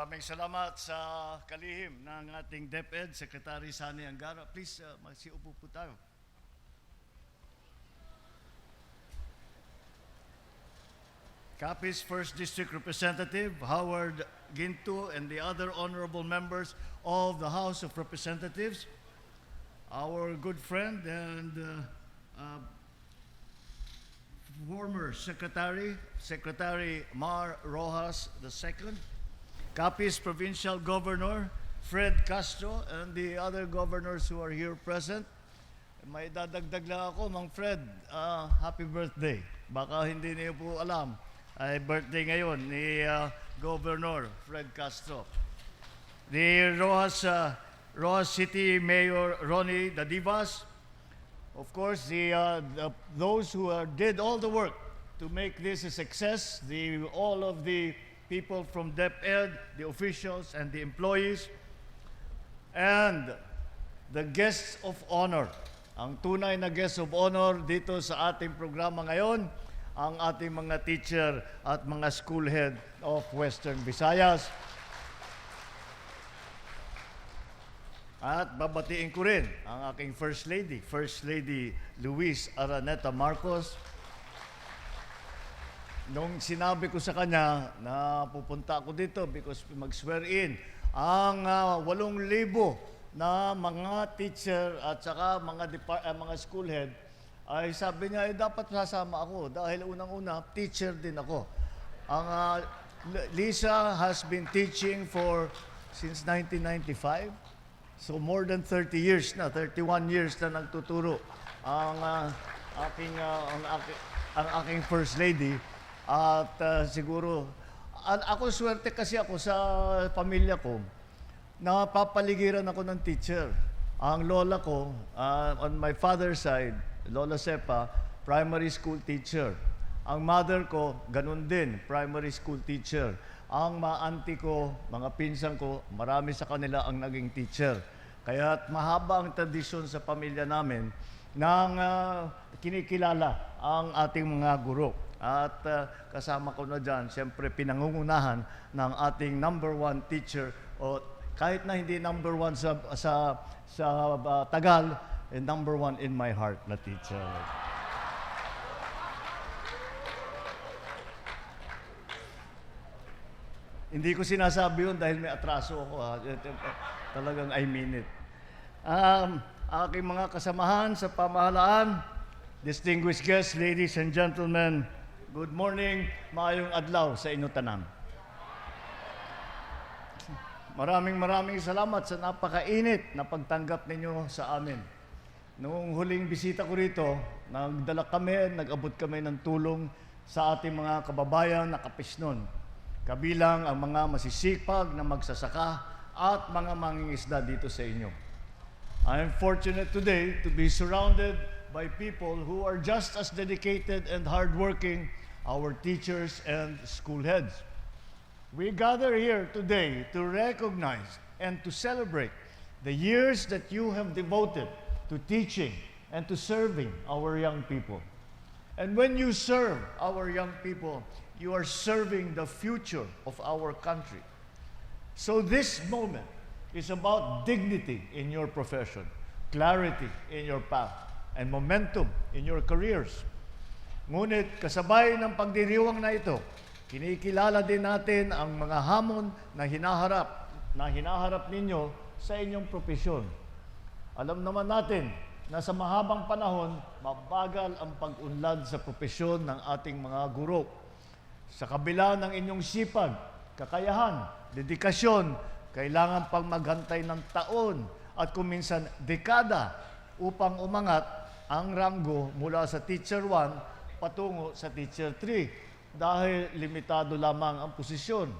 Maraming salamat sa kalihim ng ating DepEd, Secretary Sani Angara. Please, magsiupo po tayo. Capiz 1st District Representative Howard Ginto and the other honorable members of the House of Representatives, our good friend and former Secretary Mar Rojas II, Capiz Provincial Governor Fred Castro, and the other governors who are here present. May dadagdag lang ako, Mang Fred, happy birthday. Baka hindi niyo po alam, ay birthday ngayon ni Governor Fred Castro. The Rojas City Mayor Ronnie Dadivas, of course, those who did all the work to make this a success, all of the people from DepEd, the officials and the employees, and the guests of honor. Ang tunay na guest of honor dito sa ating programa ngayon, ang ating mga teacher at mga school head of Western Visayas. At babatiin ko rin ang aking First Lady Luis Araneta Marcos. Nung sinabi ko sa kanya na pupunta ako dito because mag-swear in ang 8,000 na mga teacher at saka mga school head, ay sabi niya, dapat sasama ako dahil unang-una, teacher din ako. Ang Lisa has been teaching since 1995. So more than 30 years na, 31 years na nagtuturo ang aking First Lady. At siguro, ako swerte kasi ako sa pamilya ko, napapaligiran ako ng teacher. Ang lola ko, on my father's side, Lola Sepa, primary school teacher. Ang mother ko, ganun din, primary school teacher. Ang mga auntie ko, mga pinsan ko, marami sa kanila ang naging teacher. Kaya mahaba ang tradisyon sa pamilya namin nang kinikilala ang ating mga guro. At kasama ko na dyan, siyempre pinangungunahan ng ating #1 teacher, o kahit na hindi #1 sa Tagal, #1 in my heart na teacher. Hindi ko sinasabi yun dahil may atraso ako. Talagang I mean it. Aking mga kasamahan sa pamahalaan, distinguished guests, ladies and gentlemen, good morning, maayong adlaw sa inyo tanan. Maraming salamat sa napakainit na pagtanggap ninyo sa amin. Noong huling bisita ko rito, nag-abot kami ng tulong sa ating mga kababayan na Kapisnon. Kabilang ang mga masisipag na magsasaka at mga mangingisda dito sa inyo. I am fortunate today to be surrounded by people who are just as dedicated and hardworking, our teachers and school heads. We gather here today to recognize and to celebrate the years that you have devoted to teaching and to serving our young people. And when you serve our young people, you are serving the future of our country. So this moment is about dignity in your profession, clarity in your path, and momentum in your careers. Ngunit kasabay ng pagdiriwang na ito, kinikilala din natin ang mga hamon na hinaharap ninyo sa inyong propesyon. Alam naman natin na sa mahabang panahon, mabagal ang pag-unlad sa propesyon ng ating mga guro. Sa kabila ng inyong sipag, kakayahan, dedikasyon, kailangan pang maghantay ng taon at kuminsan dekada upang umangat ang ranggo mula sa Teacher 1 patungo sa Teacher 3 dahil limitado lamang ang posisyon.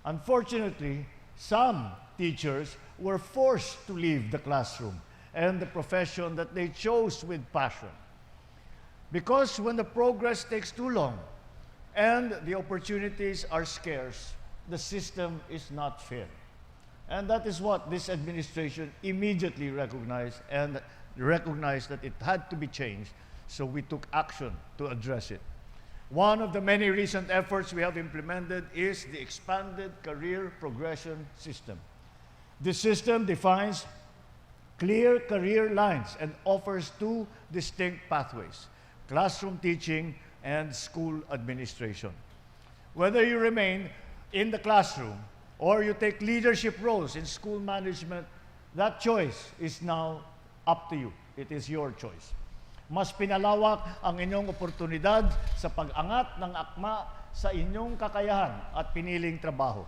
Unfortunately, some teachers were forced to leave the classroom and the profession that they chose with passion. Because when the progress takes too long and the opportunities are scarce, the system is not fair. And that is what this administration immediately recognized that it had to be changed, so we took action to address it. One of the many recent efforts we have implemented is the expanded career progression system. This system defines clear career lines and offers two distinct pathways: classroom teaching and school administration. Whether you remain in the classroom or you take leadership roles in school management, that choice is now up to you. It is your choice. Mas pinalawak ang inyong oportunidad sa pag-angat ng akma sa inyong kakayahan at piniling trabaho.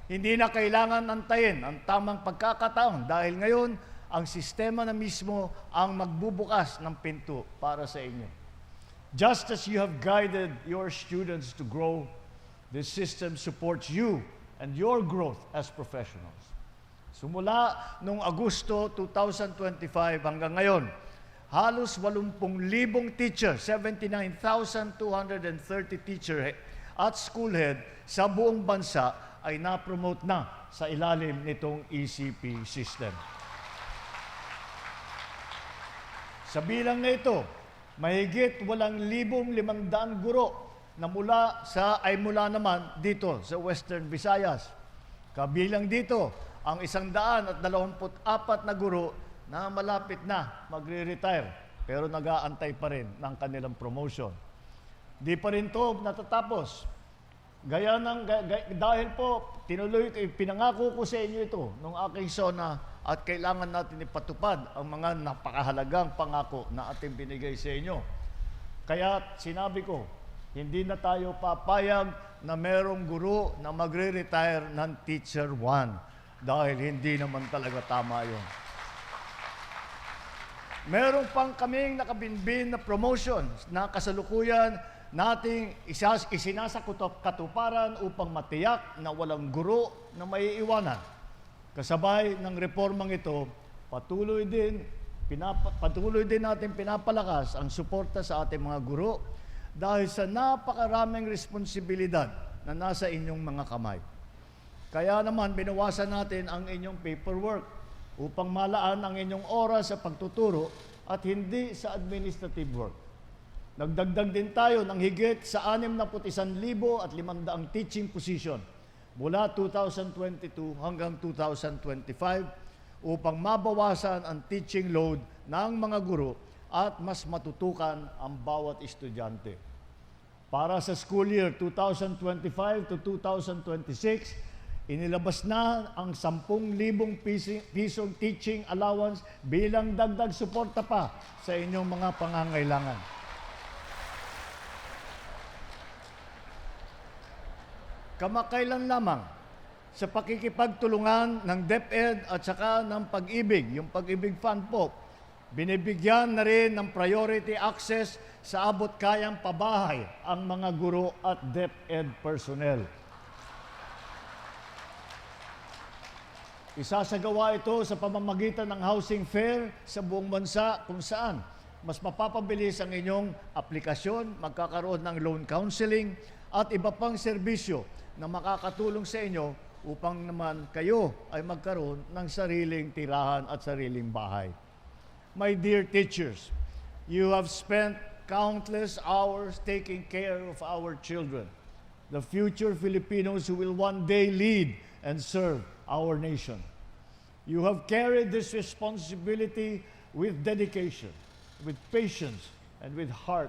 Hindi na kailangan antayin ang tamang pagkakataon dahil ngayon ang sistema na mismo ang magbubukas ng pinto para sa inyo. Just as you have guided your students to grow, this system supports you and your growth as professionals. Simula noong Agosto 2025 hanggang ngayon, halos 80,000 teacher, 79,230 teacher at school head sa buong bansa ay na-promote na sa ilalim nitong ECP system. Sa bilang na ito, mahigit 8,500 guro na mula naman dito sa Western Visayas. Kabilang dito ang 124 na guro na malapit na magre-retire pero nag-aantay pa rin ng kanilang promotion. Di pa rin ito natatapos. Dahil po, pinangako ko sa inyo ito nung aking SONA at kailangan natin ipatupad ang mga napakahalagang pangako na ating binigay sa inyo. Kaya sinabi ko, hindi na tayo papayag na merong guro na magre-retire ng Teacher 1 dahil hindi naman talaga tama yun. Meron pang kaming nakabinbin na promotion na kasalukuyan nating isinasakatuparan upang matiyak na walang guro na maiiwanan. Kasabay ng reformang ito, patuloy din natin pinapalakas ang suporta sa ating mga guro dahil sa napakaraming responsibilidad na nasa inyong mga kamay. Kaya naman binawasan natin ang inyong paperwork upang malaan ang inyong oras sa pagtuturo at hindi sa administrative work. Nagdagdag din tayo ng higit sa 61,500 teaching position mula 2022 hanggang 2025 upang mabawasan ang teaching load ng mga guro at mas matutukan ang bawat estudyante. Para sa school year 2025 to 2026, inilabas na ang 10,000 pisong teaching allowance bilang dagdag suporta pa sa inyong mga pangangailangan. Kamakailan lamang sa pakikipagtulungan ng DepEd at saka ng Pag-ibig, yung Pag-ibig Fund po, binibigyan na rin ng priority access sa abot-kayang pabahay ang mga guro at DepEd personnel. Isasagawa ito sa pamamagitan ng housing fair sa buong bansa kung saan mas mapapabilis ang inyong aplikasyon, magkakaroon ng loan counseling at iba pang serbisyo na makakatulong sa inyo upang naman kayo ay magkaroon ng sariling tirahan at sariling bahay. My dear teachers, you have spent countless hours taking care of our children, the future Filipinos who will one day lead and serve our nation. You have carried this responsibility with dedication, with patience, and with heart,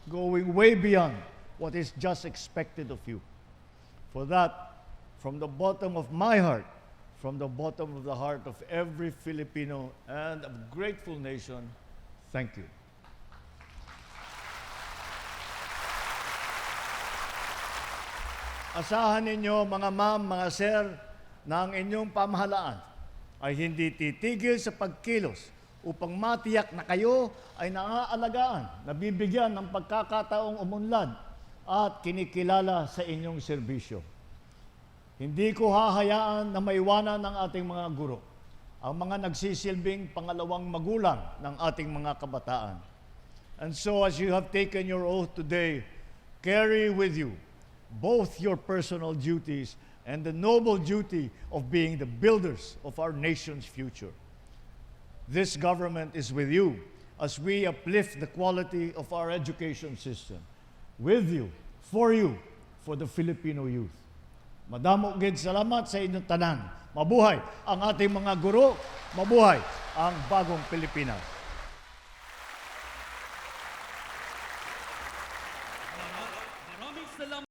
going way beyond what is just expected of you. For that, from the bottom of my heart, from the bottom of the heart of every Filipino and a grateful nation, thank you. Asahan ninyo mga ma'am, mga sir, na ang inyong pamahalaan ay hindi titigil sa pagkilos upang matiyak na kayo ay naaalagaan, nabibigyan ng pagkakataong umunlad at kinikilala sa inyong serbisyo. Hindi ko hahayaan na maiwanan ng ating mga guro, ang mga nagsisilbing pangalawang magulang ng ating mga kabataan. And so as you have taken your oath today, carry with you both your personal duties and the noble duty of being the builders of our nation's future. This government is with you as we uplift the quality of our education system, with you, for the Filipino youth. Madamo gid salamat sa inyong tanan. Mabuhay ang ating mga guro, mabuhay ang bagong Pilipinas. Maraming salamat.